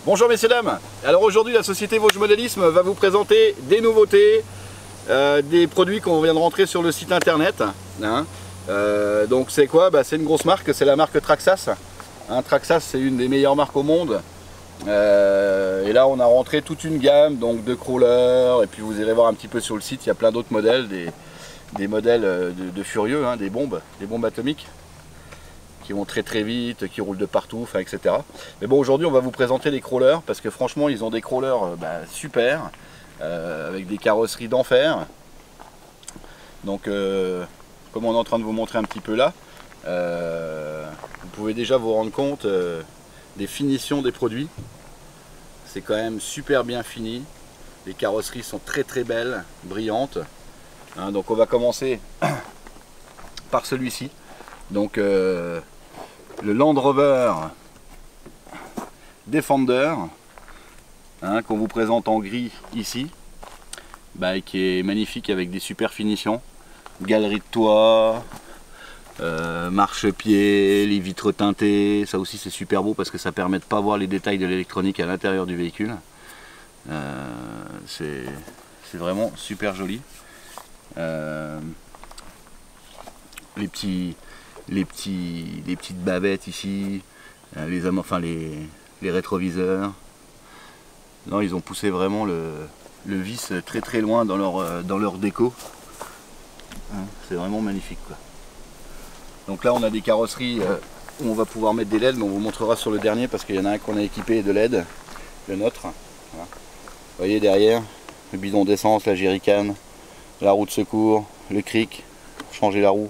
Bonjour messieurs dames. Alors aujourd'hui la société Vosges Modélisme va vous présenter des nouveautés, des produits qu'on vient de rentrer sur le site internet. Donc c'est quoi? C'est une grosse marque, c'est la marque Traxxas. Traxxas c'est une des meilleures marques au monde. Et là on a rentré toute une gamme donc de crawlers, et puis vous irez voir un petit peu sur le site, il y a plein d'autres modèles, des modèles de furieux, des bombes atomiques qui vont très très vite, qui roulent de partout, etc. Mais bon, aujourd'hui on va vous présenter les crawlers parce que franchement ils ont des crawlers super, avec des carrosseries d'enfer. Donc comme on est en train de vous montrer un petit peu là, vous pouvez déjà vous rendre compte des finitions des produits. C'est quand même super bien fini, les carrosseries sont très très belles, brillantes. Donc on va commencer par celui-ci. Donc le Land Rover Defender, qu'on vous présente en gris ici, qui est magnifique avec des super finitions, galerie de toit, marchepied, les vitres teintées, ça aussi c'est super beau parce que ça permet de ne pas voir les détails de l'électronique à l'intérieur du véhicule. C'est vraiment super joli. Les petites bavettes ici, les rétroviseurs. Non, ils ont poussé vraiment le vis très très loin dans leur déco. C'est vraiment magnifique quoi. Donc là on a des carrosseries où on va pouvoir mettre des LED, mais on vous montrera sur le dernier parce qu'il y en a un qu'on a équipé de LED, le nôtre. Voilà. Vous voyez derrière, le bidon d'essence, la jerrycan, la roue de secours, le cric, changer la roue.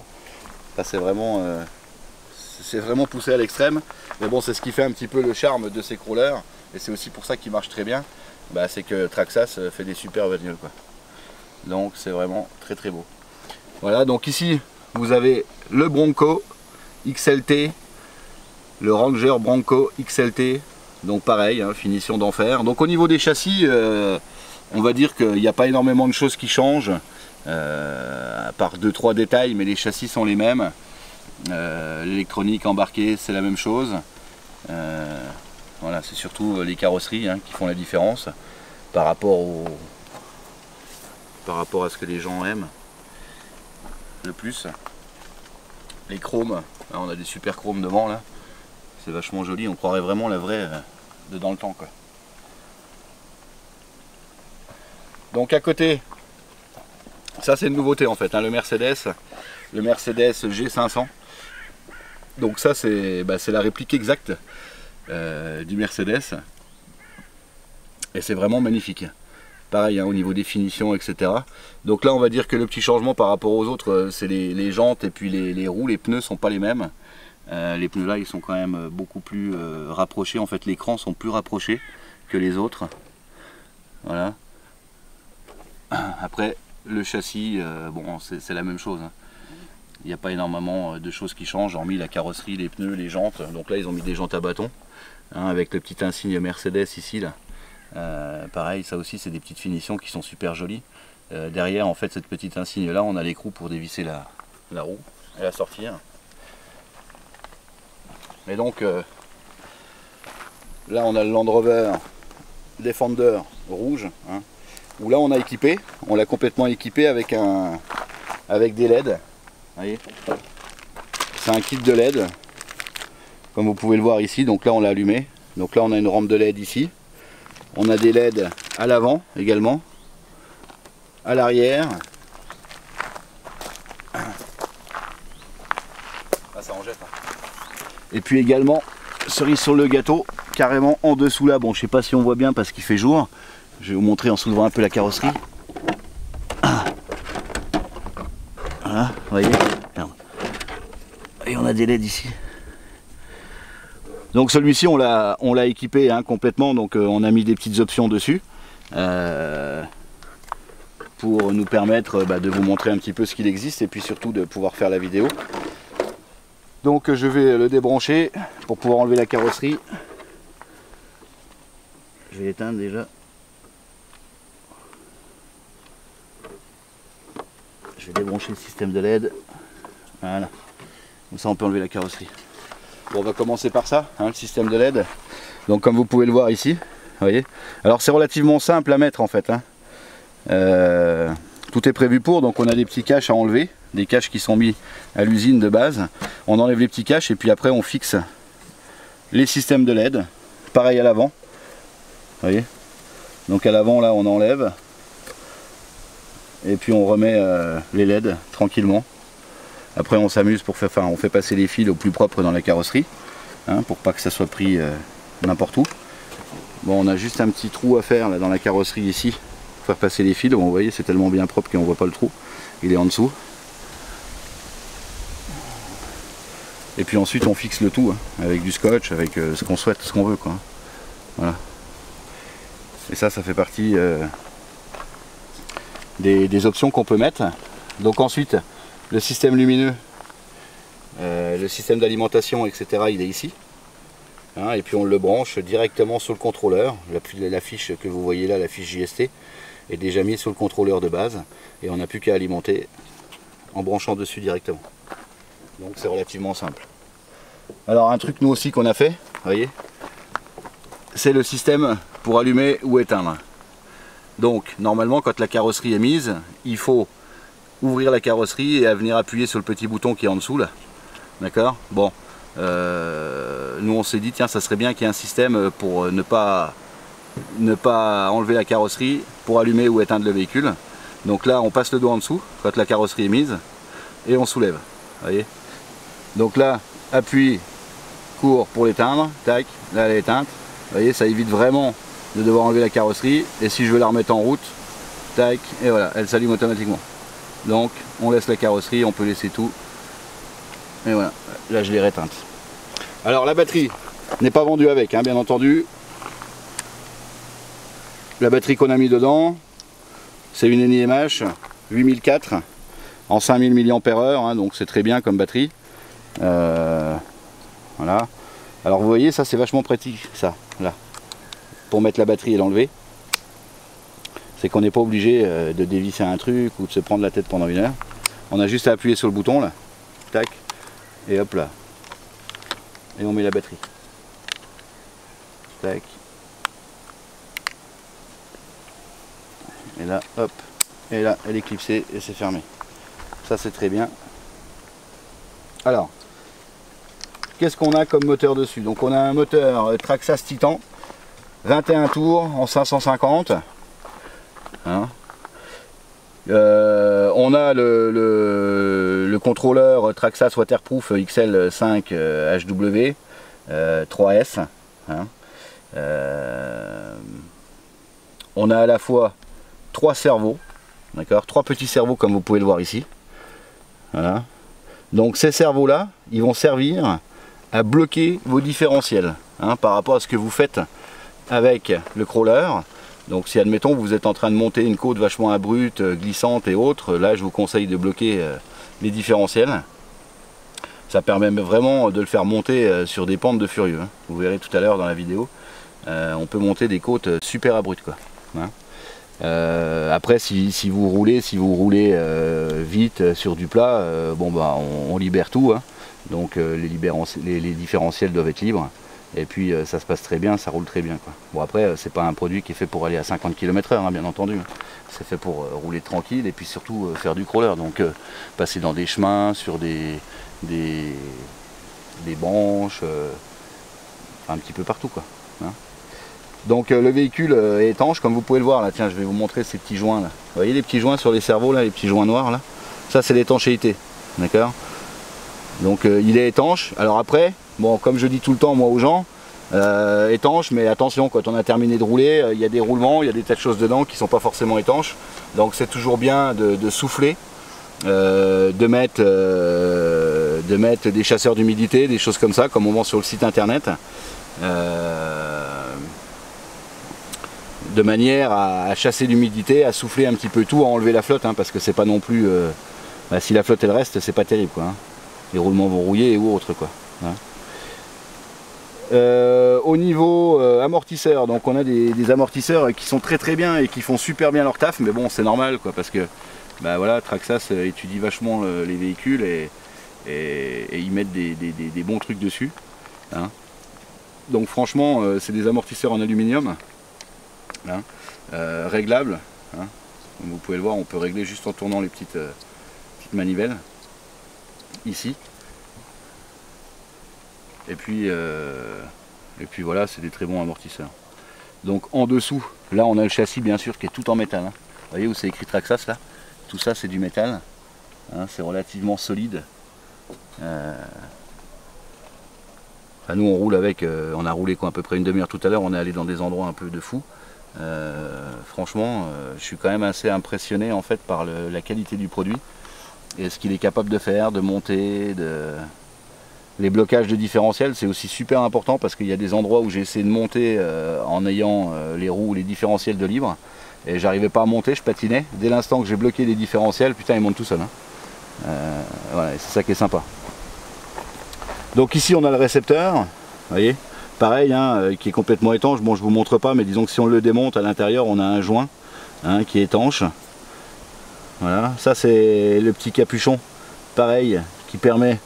C'est vraiment poussé à l'extrême, mais bon c'est ce qui fait un petit peu le charme de ces crawlers, et c'est aussi pour ça qu'ils marchent très bien, c'est que Traxxas fait des super bagnoles quoi. Donc c'est vraiment très très beau. Voilà, donc ici vous avez le Bronco XLT, le Ranger Bronco XLT, donc pareil, finition d'enfer. Donc au niveau des châssis, on va dire qu'il n'y a pas énormément de choses qui changent. À part 2-3 détails, mais les châssis sont les mêmes. L'électronique embarquée c'est la même chose. Voilà, c'est surtout les carrosseries qui font la différence par rapport à ce que les gens aiment le plus. Les chromes, là, on a des super chromes devant là, c'est vachement joli, on croirait vraiment la vraie de dans le temps quoi. Donc à côté, ça c'est une nouveauté en fait, le Mercedes G500. Donc ça c'est la réplique exacte du Mercedes. Et c'est vraiment magnifique. Pareil au niveau des finitions, etc. Donc là on va dire que le petit changement par rapport aux autres, c'est les jantes et puis les roues, les pneus sont pas les mêmes. Les pneus là ils sont quand même beaucoup plus rapprochés, en fait les crans sont plus rapprochés que les autres. Voilà. Après le châssis, c'est la même chose. Il n'y a pas énormément de choses qui changent, hormis la carrosserie, les pneus, les jantes. Donc là ils ont mis des jantes à bâton, avec le petit insigne Mercedes ici là. Pareil, ça aussi c'est des petites finitions qui sont super jolies. Derrière en fait cette petite insigne là, on a l'écrou pour dévisser la roue et la sortir. Et donc là on a le Land Rover Defender rouge, où là on l'a complètement équipé avec des LED. Voyez, c'est un kit de LED comme vous pouvez le voir ici. Donc là on l'a allumé, donc là on a une rampe de LED ici, on a des LED à l'avant également, à l'arrière, ça en jette, et puis également cerise sur le gâteau, carrément en dessous là, bon je sais pas si on voit bien parce qu'il fait jour, je vais vous montrer en soulevant un peu la carrosserie. Voilà, vous voyez, et on a des LED ici. Donc celui-ci on l'a équipé complètement, donc on a mis des petites options dessus pour nous permettre de vous montrer un petit peu ce qu'il existe et puis surtout de pouvoir faire la vidéo. Donc je vais le débrancher pour pouvoir enlever la carrosserie. Je vais l'éteindre déjà. Je vais débrancher le système de LED. Voilà. Comme ça on peut enlever la carrosserie. Bon, on va commencer par ça, le système de LED. Donc comme vous pouvez le voir ici, vous voyez. Alors c'est relativement simple à mettre en fait, hein. Tout est prévu pour, donc on a des petits caches à enlever, des caches qui sont mis à l'usine de base. On enlève les petits caches et puis après on fixe les systèmes de LED. Pareil à l'avant, vous voyez. Donc à l'avant là on enlève et puis on remet les LED tranquillement. Après on s'amuse pour faire, on fait passer les fils au plus propre dans la carrosserie, hein, pour pas que ça soit pris n'importe où. Bon, on a juste un petit trou à faire là dans la carrosserie ici pour faire passer les fils. Bon, vous voyez, c'est tellement bien propre qu'on voit pas le trou, il est en dessous. Et puis ensuite on fixe le tout, hein, avec du scotch, avec ce qu'on souhaite, ce qu'on veut, quoi. Voilà. Et ça fait partie des options qu'on peut mettre. Donc ensuite, le système lumineux, le système d'alimentation, etc., il est ici. Hein, et puis on le branche directement sur le contrôleur. La fiche que vous voyez là, la fiche JST, est déjà mise sur le contrôleur de base. Et on n'a plus qu'à alimenter en branchant dessus directement. Donc c'est relativement simple. Alors un truc nous aussi qu'on a fait, vous voyez, c'est le système pour allumer ou éteindre. Donc normalement quand la carrosserie est mise, il faut ouvrir la carrosserie et à venir appuyer sur le petit bouton qui est en dessous là. D'accord. Bon, nous on s'est dit tiens ça serait bien qu'il y ait un système pour ne pas enlever la carrosserie pour allumer ou éteindre le véhicule. Donc là on passe le doigt en dessous quand la carrosserie est mise et on soulève. Vous voyez. Donc là appui court pour l'éteindre, tac, là elle est éteinte. Vous voyez, ça évite vraiment de devoir enlever la carrosserie. Et si je veux la remettre en route, tac, et voilà, elle s'allume automatiquement. Donc on laisse la carrosserie, on peut laisser tout. Et voilà, là je l'ai réteinte. Alors la batterie n'est pas vendue avec, hein, bien entendu. La batterie qu'on a mis dedans, c'est une NiMH 8004 en 5000 mAh, hein, donc c'est très bien comme batterie. Voilà. Alors vous voyez, ça c'est vachement pratique, ça, là, pour mettre la batterie et l'enlever. C'est qu'on n'est pas obligé de dévisser un truc ou de se prendre la tête pendant une heure. On a juste à appuyer sur le bouton là, tac, et hop là. Et on met la batterie. Tac. Et là, hop. Et là, elle est clipsée et c'est fermé. Ça c'est très bien. Alors, qu'est-ce qu'on a comme moteur dessus? Donc on a un moteur Traxxas Titan, 21 tours en 550. Hein. On a le contrôleur Traxxas Waterproof XL5 HW 3S. Hein. On a à la fois 3 cerveaux, d'accord, 3 petits cerveaux comme vous pouvez le voir ici. Voilà. Donc ces cerveaux là, ils vont servir à bloquer vos différentiels, hein, par rapport à ce que vous faites avec le crawler. Donc si admettons vous êtes en train de monter une côte vachement abrupte, glissante et autres, là je vous conseille de bloquer les différentiels. Ça permet vraiment de le faire monter sur des pentes de furieux, hein. Vous verrez tout à l'heure dans la vidéo, on peut monter des côtes super abruptes, quoi, hein. Après si vous roulez vite sur du plat, bon bah on libère tout, hein. Donc les différentiels doivent être libres. Et puis ça se passe très bien, ça roule très bien, quoi. Bon après c'est pas un produit qui est fait pour aller à 50 km/h, hein, bien entendu. C'est fait pour rouler tranquille et puis surtout faire du crawler. Donc passer dans des chemins, sur des branches, un petit peu partout, quoi, hein. Donc le véhicule est étanche comme vous pouvez le voir là. Tiens, je vais vous montrer ces petits joints là. Vous voyez les petits joints sur les cerveaux là, les petits joints noirs là. Ça c'est l'étanchéité, d'accord. Donc il est étanche. Alors après, bon, comme je dis tout le temps moi aux gens, étanche, mais attention, quand on a terminé de rouler, il y a des roulements, il y a des tas de choses dedans qui ne sont pas forcément étanches. Donc c'est toujours bien de souffler, de mettre des chasseurs d'humidité, des choses comme ça, comme on vend sur le site internet. De manière à chasser l'humidité, à souffler un petit peu tout, à enlever la flotte, hein, parce que c'est pas non plus... si la flotte elle reste, c'est pas terrible, quoi, hein. Les roulements vont rouiller ou autre, quoi, hein. Au niveau amortisseur, donc on a des amortisseurs qui sont très bien et qui font super bien leur taf, mais bon c'est normal, quoi, parce que bah voilà, Traxxas étudie vachement les véhicules et ils mettent des bons trucs dessus, hein. Donc franchement, c'est des amortisseurs en aluminium, hein, réglables. Hein. Comme vous pouvez le voir, on peut régler juste en tournant les petites manivelles, ici. Et puis voilà, c'est des très bons amortisseurs. Donc en dessous, là on a le châssis bien sûr qui est tout en métal. Hein. Vous voyez où c'est écrit Traxxas là? Tout ça c'est du métal. Hein, c'est relativement solide. Enfin, nous on roule avec, on a roulé quoi, à peu près une demi-heure tout à l'heure, on est allé dans des endroits un peu de fou. Franchement, je suis quand même assez impressionné en fait par la qualité du produit et ce qu'il est capable de faire, de monter, les blocages de différentiel, c'est aussi super important parce qu'il y a des endroits où j'ai essayé de monter en ayant les roues, les différentiels de libre et j'arrivais pas à monter, je patinais. Dès l'instant que j'ai bloqué les différentiels, putain, ils montent tout seuls. Hein. Voilà, c'est ça qui est sympa. Donc ici on a le récepteur, vous voyez, pareil, hein, qui est complètement étanche. Bon, je vous montre pas, mais disons que si on le démonte à l'intérieur, on a un joint hein, qui est étanche. Voilà, ça c'est le petit capuchon, pareil, qui permet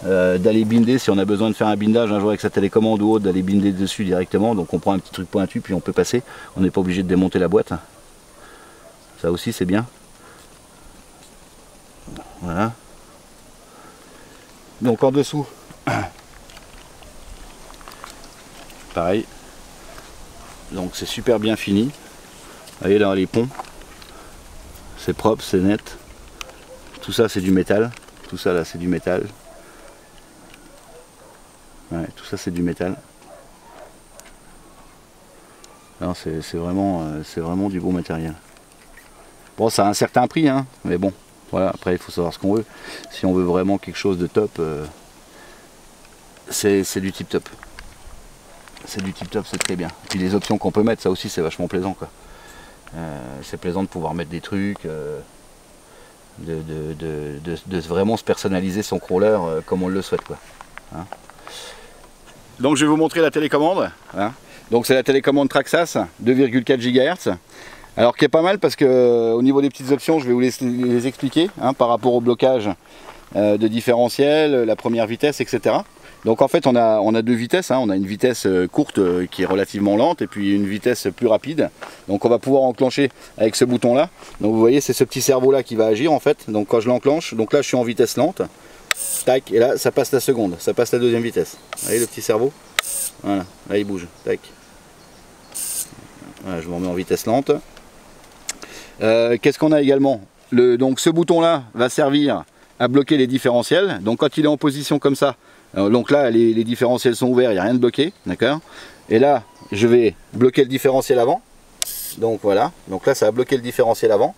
d'aller binder si on a besoin de faire un bindage un jour avec sa télécommande ou autre, d'aller binder dessus directement. Donc on prend un petit truc pointu puis on peut passer, on n'est pas obligé de démonter la boîte. Ça aussi c'est bien. Voilà. Donc en dessous, pareil. Donc c'est super bien fini. Vous voyez là les ponts, c'est propre, c'est net. Tout ça c'est du métal. Tout ça là c'est du métal. Ouais, tout ça c'est du métal. C'est vraiment du beau matériel. Bon, ça a un certain prix, hein, mais bon, voilà, après il faut savoir ce qu'on veut. Si on veut vraiment quelque chose de top, c'est du tip top. C'est du tip top, c'est très bien. Et puis les options qu'on peut mettre, ça aussi c'est vachement plaisant, quoi. C'est plaisant de pouvoir mettre des trucs, de vraiment se personnaliser son crawler comme on le souhaite, quoi. Hein. Donc je vais vous montrer la télécommande. Hein. Donc c'est la télécommande Traxxas 2,4 GHz. Alors qui est pas mal parce que au niveau des petites options, je vais vous les expliquer hein, par rapport au blocage de différentiel, la première vitesse, etc. Donc en fait on a deux vitesses, hein. On a une vitesse courte qui est relativement lente et puis une vitesse plus rapide. Donc on va pouvoir enclencher avec ce bouton là. Donc vous voyez c'est ce petit cerveau là qui va agir en fait. Donc quand je l'enclenche, donc là je suis en vitesse lente. Tac, et là ça passe la seconde, ça passe la deuxième vitesse. Vous voyez le petit cerveau? Voilà, là il bouge. Tac. Voilà, je me remets en vitesse lente. Qu'est-ce qu'on a également? Donc ce bouton là va servir à bloquer les différentiels. Donc quand il est en position comme ça, donc là les différentiels sont ouverts, il n'y a rien de bloqué, d'accord? Et là je vais bloquer le différentiel avant. Donc voilà, donc là ça va bloquer le différentiel avant.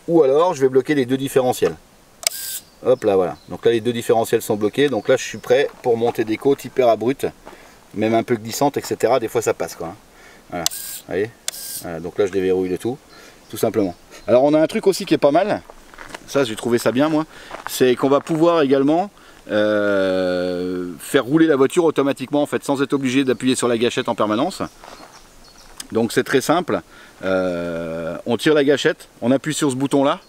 Ou alors je vais bloquer les deux différentiels. Hop là voilà, donc là les deux différentiels sont bloqués, donc là je suis prêt pour monter des côtes hyper abruptes, même un peu glissantes, etc. Des fois ça passe quoi. Hein. Voilà, vous voyez, voilà, donc là je déverrouille le tout simplement. Alors on a un truc aussi qui est pas mal, ça j'ai trouvé ça bien moi, c'est qu'on va pouvoir également faire rouler la voiture automatiquement en fait, sans être obligé d'appuyer sur la gâchette en permanence. Donc c'est très simple, on tire la gâchette, on appuie sur ce bouton là,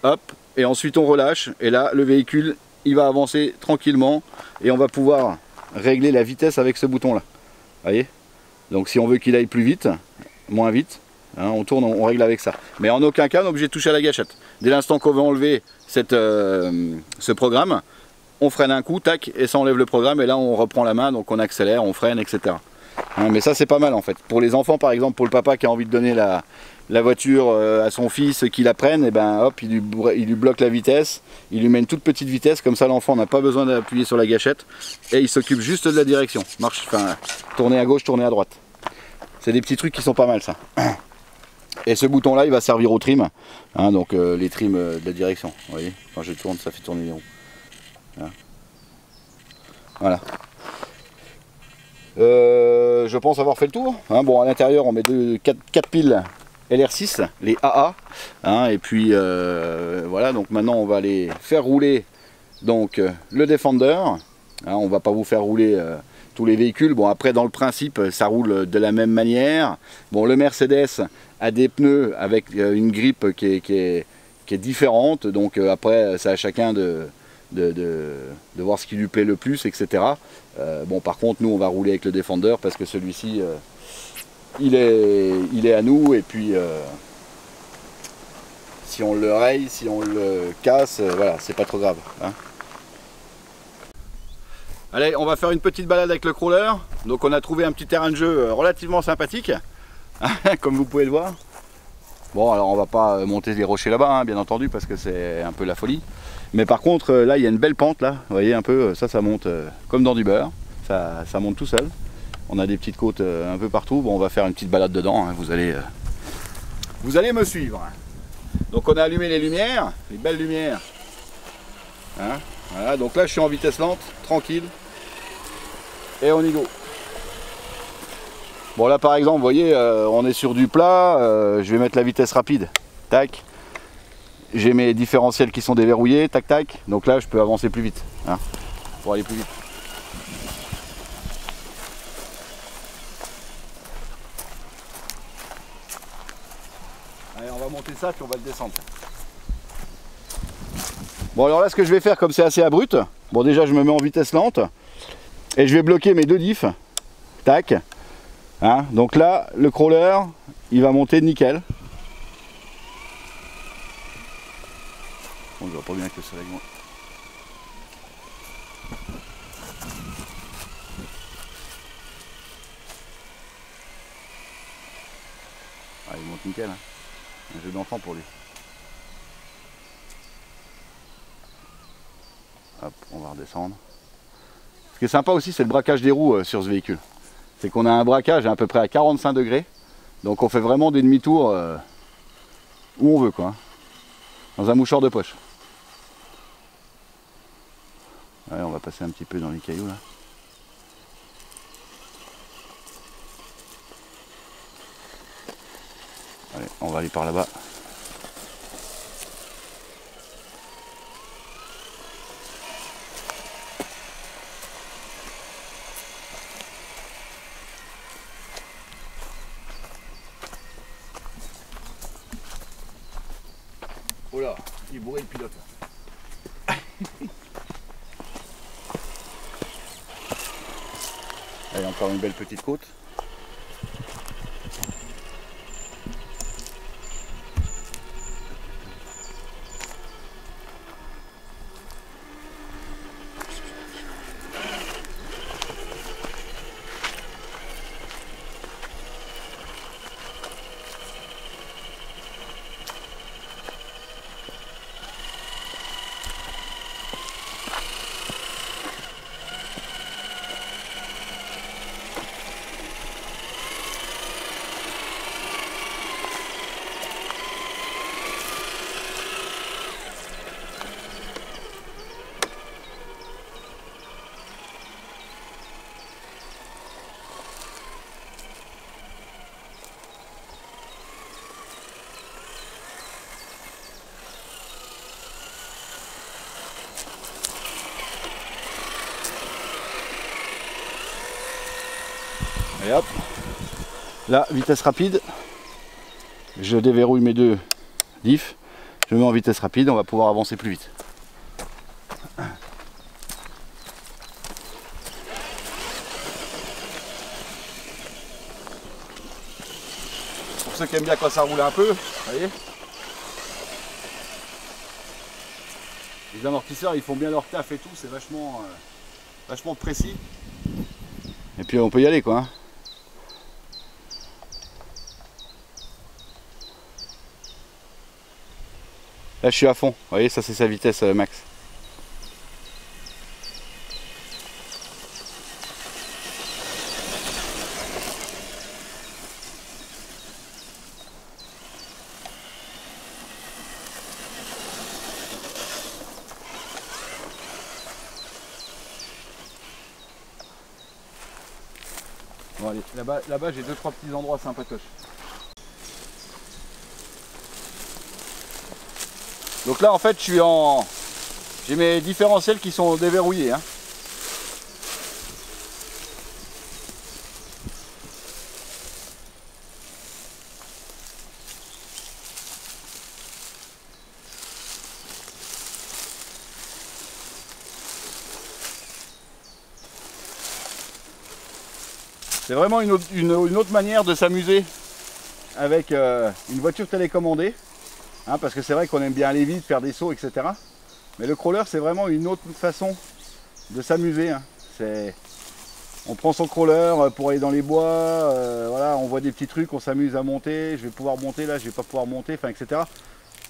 hop, et ensuite on relâche, et là le véhicule il va avancer tranquillement, et on va pouvoir régler la vitesse avec ce bouton là. Voyez, donc si on veut qu'il aille plus vite, moins vite, hein, on tourne, on règle avec ça. Mais en aucun cas on est obligé de toucher à la gâchette. Dès l'instant qu'on veut enlever ce programme, on freine un coup, tac, et ça enlève le programme, et là on reprend la main, donc on accélère, on freine, etc. Hein, mais ça c'est pas mal en fait. Pour les enfants par exemple, pour le papa qui a envie de donner la voiture à son fils, qu'il la prenne, et ben hop, il lui bloque la vitesse, il lui met une toute petite vitesse, comme ça l'enfant n'a pas besoin d'appuyer sur la gâchette, et il s'occupe juste de la direction. Marche, enfin, tourner à gauche, tourner à droite. C'est des petits trucs qui sont pas mal ça. Et ce bouton là il va servir au trim, hein, donc les trims de la direction. Vous voyez, quand je tourne ça fait tourner les roues. Voilà. Je pense avoir fait le tour. Hein. Bon, à l'intérieur on met 4 piles LR6, les AA, hein, et puis voilà, donc maintenant on va aller faire rouler donc le Defender. Hein, on va pas vous faire rouler tous les véhicules. Bon, après dans le principe ça roule de la même manière. Bon, le Mercedes a des pneus avec une grippe qui est différente, donc après c'est à chacun de voir ce qui lui plaît le plus, etc. Bon, par contre, nous, on va rouler avec le Defender parce que celui-ci, il est à nous. Et puis, si on le raye, si on le casse, voilà, c'est pas trop grave. Hein. Allez, on va faire une petite balade avec le crawler. Donc, on a trouvé un petit terrain de jeu relativement sympathique, comme vous pouvez le voir. Bon, alors on va pas monter les rochers là-bas, hein, bien entendu, parce que c'est un peu la folie. Mais par contre, là, il y a une belle pente, là. Vous voyez un peu, ça monte comme dans du beurre. Ça monte tout seul. On a des petites côtes un peu partout. Bon, on va faire une petite balade dedans. Hein. Vous allez me suivre. Donc, on a allumé les lumières, les belles lumières. Hein, voilà, donc là, je suis en vitesse lente, tranquille. Et on y go. Bon, là, par exemple, vous voyez, on est sur du plat. Je vais mettre la vitesse rapide. Tac. J'ai mes différentiels qui sont déverrouillés. Tac, tac. Donc là, je peux avancer plus vite. Hein, pour aller plus vite. Allez, on va monter ça, puis on va le descendre. Bon, alors là, ce que je vais faire, comme c'est assez abrupt, bon, déjà, je me mets en vitesse lente. Et je vais bloquer mes deux diffs. Tac. Hein, donc là, le crawler, il va monter nickel. Bon, je vois pas bien avec le soleil. Ah, il monte nickel. Hein. Un jeu d'enfant pour lui. Hop, on va redescendre. Ce qui est sympa aussi, c'est le braquage des roues sur ce véhicule. C'est qu'on a un braquage à peu près à 45 degrés. Donc on fait vraiment des demi-tours où on veut, quoi. Dans un mouchoir de poche. Allez, on va passer un petit peu dans les cailloux là. Allez, on va aller par là-bas. Oh là, il est bourré le pilote. Allez, encore une belle petite côte. Et hop, là, vitesse rapide, je déverrouille mes deux diffs, je me mets en vitesse rapide, on va pouvoir avancer plus vite. Pour ceux qui aiment bien quand ça roule un peu, vous voyez, les amortisseurs ils font bien leur taf et tout, c'est vachement précis. Et puis on peut y aller quoi. Hein. Là je suis à fond, vous voyez ça c'est sa vitesse max. Bon allez, là-bas j'ai 2-3 petits endroits sympatoches. Donc là en fait j'ai mes différentiels qui sont déverrouillés. Hein. C'est vraiment une autre manière de s'amuser avec une voiture télécommandée. Hein, parce que c'est vrai qu'on aime bien aller vite, faire des sauts, etc. Mais le crawler, c'est vraiment une autre façon de s'amuser. Hein. On prend son crawler pour aller dans les bois, voilà, on voit des petits trucs, on s'amuse à monter, je vais pouvoir monter là, je vais pas pouvoir monter, enfin, etc.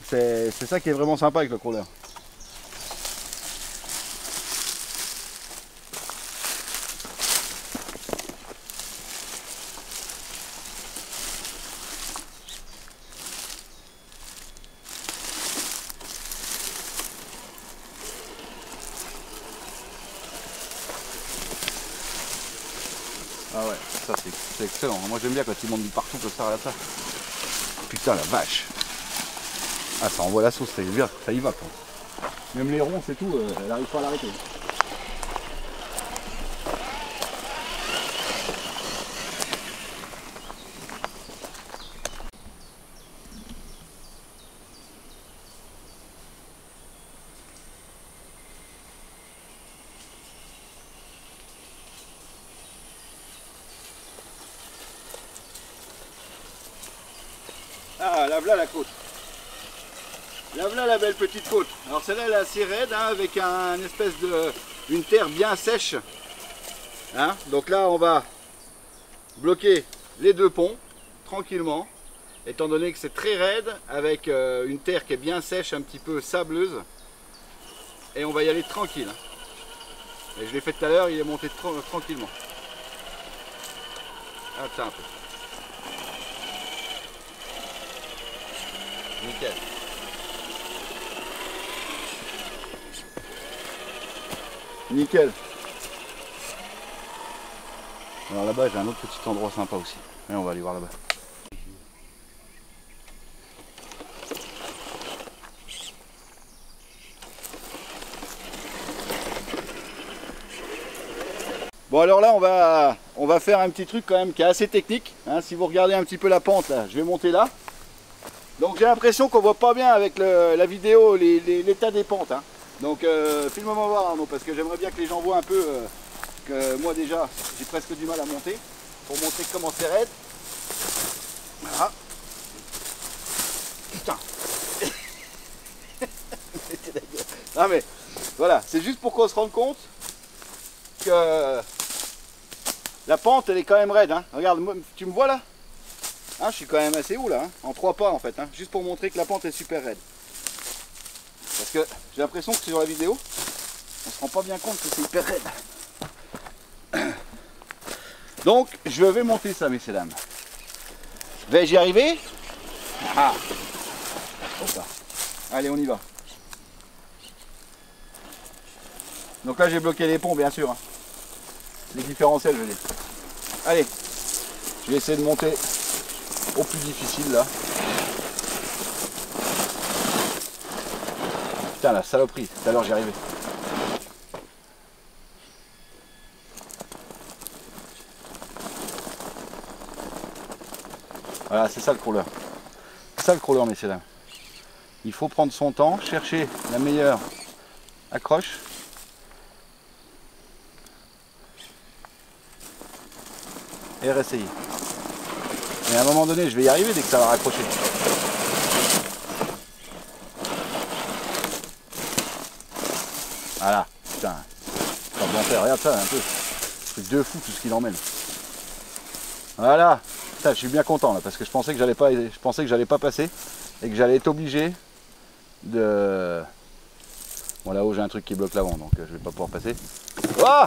C'est ça qui est vraiment sympa avec le crawler. Ah ouais, ça c'est excellent. Moi j'aime bien quand ils montent du partout comme ça, là, ça. Putain la vache. Ah ça envoie la sauce, ça y va quoi. Même les ronds c'est tout, elle n'arrive pas à l'arrêter. Ah, là voilà la côte. Là voilà la belle petite côte. Alors celle-là elle est assez raide, hein, avec une terre bien sèche. Hein. Donc là on va bloquer les deux ponts tranquillement, étant donné que c'est très raide, avec une terre qui est bien sèche, un petit peu sableuse. Et on va y aller tranquille. Et je l'ai fait tout à l'heure, il est monté tranquillement. Ah tiens un peu. Nickel. Nickel. Alors là-bas j'ai un autre petit endroit sympa aussi. Et on va aller voir là-bas. Bon alors là on va faire un petit truc quand même qui est assez technique. Hein, si vous regardez un petit peu la pente là, je vais monter là. Donc j'ai l'impression qu'on voit pas bien avec la vidéo l'état des pentes. Hein. Donc filme-moi voir Arnaud, parce que j'aimerais bien que les gens voient un peu que moi déjà j'ai presque du mal à monter, pour montrer comment c'est raide. Voilà. Putain. Non mais voilà, c'est juste pour qu'on se rende compte que la pente elle est quand même raide. Hein. Regarde, tu me vois là? Hein, je suis quand même assez haut là, hein, en 3 pas en fait, hein, juste pour montrer que la pente est super raide. Parce que j'ai l'impression que sur la vidéo, on se rend pas bien compte que c'est hyper raide. Donc je vais monter ça, messieurs dames. Vais-je y arriver? Ah. Opa. Allez, on y va. Donc là j'ai bloqué les ponts bien sûr. Hein. Les différentiels je veux dire. Allez, je vais essayer de monter au plus difficile là. Putain la saloperie, tout à l'heure j'y arrivais. Voilà, c'est ça le crawler. C'est ça le crawler, messieurs dames. Il faut prendre son temps, chercher la meilleure accroche. Et réessayer. Et à un moment donné, je vais y arriver dès que ça va raccrocher. Voilà, putain. Pas bon faire, regarde ça un peu. Truc de fou tout ce qu'il emmène. Voilà. Putain, je suis bien content là parce que je pensais que j'allais pas passer et que j'allais être obligé de. Bon là-haut j'ai un truc qui bloque l'avant donc je vais pas pouvoir passer. Oh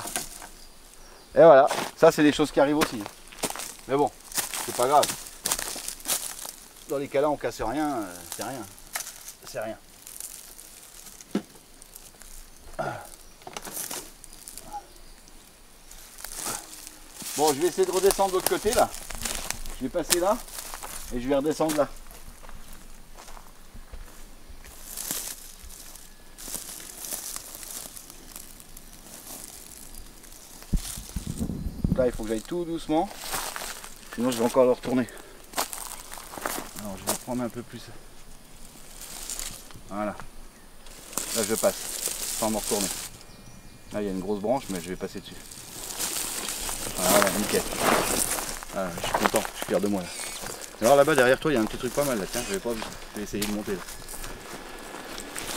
et voilà, ça c'est des choses qui arrivent aussi. Mais bon, c'est pas grave. Dans les cas là on casse rien, c'est rien. C'est rien. Bon, je vais essayer de redescendre de l'autre côté là. Je vais passer là et je vais redescendre là. Là il faut que j'aille tout doucement, sinon je vais encore le retourner. Alors je vais prendre un peu plus. Voilà. Là je passe, sans me retourner. Là il y a une grosse branche mais je vais passer dessus. Voilà, nickel. Ah, je suis content, je suis fier de moi là. Alors là-bas derrière toi il y a un petit truc pas mal là, tiens, je n'avais pas vu. Je vais essayer de monter là.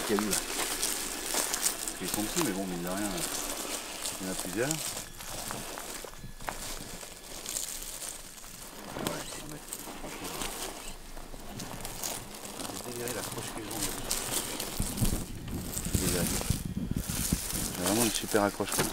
Quel là. Ils sont petits mais bon mine de rien, il y en a plusieurs. Ouais, on va mettre franchement. J'ai déliré l'approche qu'ils ont. C'est vraiment une super accroche quoi.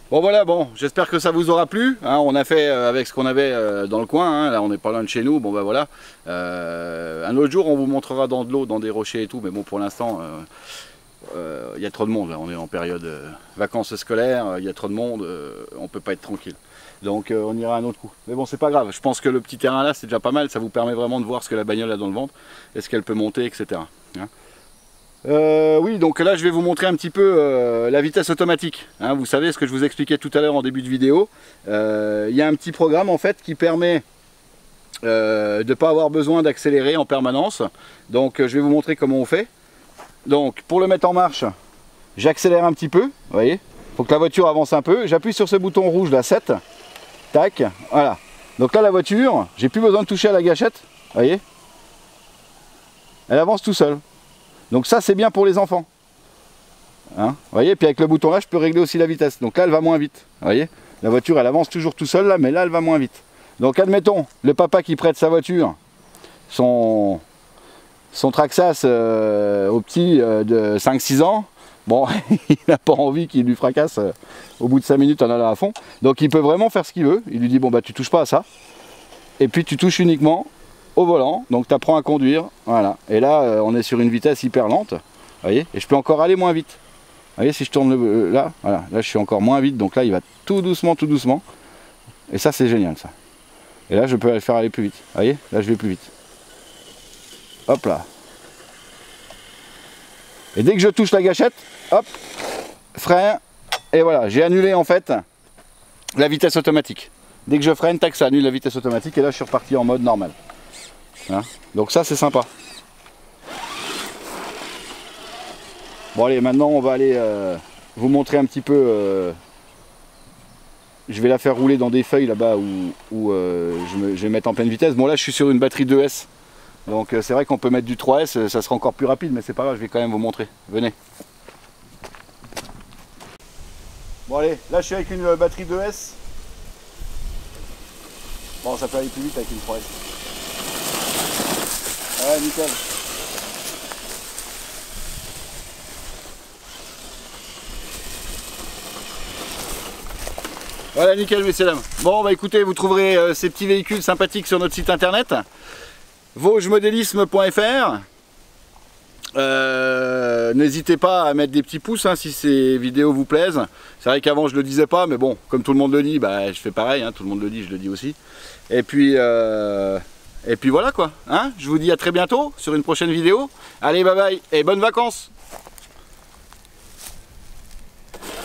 Bon voilà, bon, j'espère que ça vous aura plu, hein, on a fait avec ce qu'on avait dans le coin, hein, là on n'est pas loin de chez nous, bon bah voilà. Un autre jour on vous montrera dans de l'eau, dans des rochers et tout, mais bon pour l'instant il y a trop de monde, là. On est en période vacances scolaires, il y a trop de monde, on peut pas être tranquille. Donc on ira un autre coup. Mais bon c'est pas grave, je pense que le petit terrain là c'est déjà pas mal, ça vous permet vraiment de voir ce que la bagnole a dans le ventre, est-ce qu'elle peut monter, etc. Hein. Oui, donc là je vais vous montrer un petit peu la vitesse automatique, hein, vous savez ce que je vous expliquais tout à l'heure en début de vidéo, il y a un petit programme en fait qui permet de ne pas avoir besoin d'accélérer en permanence, donc je vais vous montrer comment on fait. Donc pour le mettre en marche, j'accélère un petit peu, vous voyez, il faut que la voiture avance un peu, j'appuie sur ce bouton rouge là, 7, tac, voilà, donc là la voiture, j'ai plus besoin de toucher à la gâchette, vous voyez, elle avance tout seul. Donc ça c'est bien pour les enfants. Hein, vous voyez, puis avec le bouton là je peux régler aussi la vitesse. Donc là elle va moins vite. Vous voyez, la voiture elle avance toujours tout seul là, mais là elle va moins vite. Donc admettons, le papa qui prête sa voiture, son Traxas au petit de 5-6 ans, bon, il n'a pas envie qu'il lui fracasse au bout de 5 minutes en allant à fond. Donc il peut vraiment faire ce qu'il veut. Il lui dit bon bah tu touches pas à ça. Et puis tu touches uniquement au volant, donc tu apprends à conduire, voilà. Et là, on est sur une vitesse hyper lente, vous voyez, et je peux encore aller moins vite. Vous voyez, si je tourne là, voilà, là je suis encore moins vite, donc là il va tout doucement, et ça c'est génial ça. Et là je peux le faire aller plus vite, vous voyez, là je vais plus vite. Hop là. Et dès que je touche la gâchette, hop, frein, et voilà, j'ai annulé en fait la vitesse automatique. Dès que je freine, tac, ça annule la vitesse automatique, et là je suis reparti en mode normal. Hein, donc ça c'est sympa. Bon allez, maintenant on va aller vous montrer un petit peu. Je vais la faire rouler dans des feuilles là-bas où je vais mettre en pleine vitesse. Bon là je suis sur une batterie 2S. Donc c'est vrai qu'on peut mettre du 3S, ça sera encore plus rapide, mais c'est pas grave, je vais quand même vous montrer. Venez. Bon allez, là je suis avec une batterie 2S. Bon ça peut aller plus vite avec une 3S. Ouais, nickel. Voilà, nickel, messieurs dames. Bon, bah écoutez, vous trouverez ces petits véhicules sympathiques sur notre site internet, vosgemodélisme.fr. N'hésitez pas à mettre des petits pouces hein, si ces vidéos vous plaisent. C'est vrai qu'avant je le disais pas, mais bon, comme tout le monde le dit, bah, je fais pareil, hein, tout le monde le dit, je le dis aussi. Et puis voilà quoi, hein, je vous dis à très bientôt sur une prochaine vidéo. Allez, bye bye et bonnes vacances!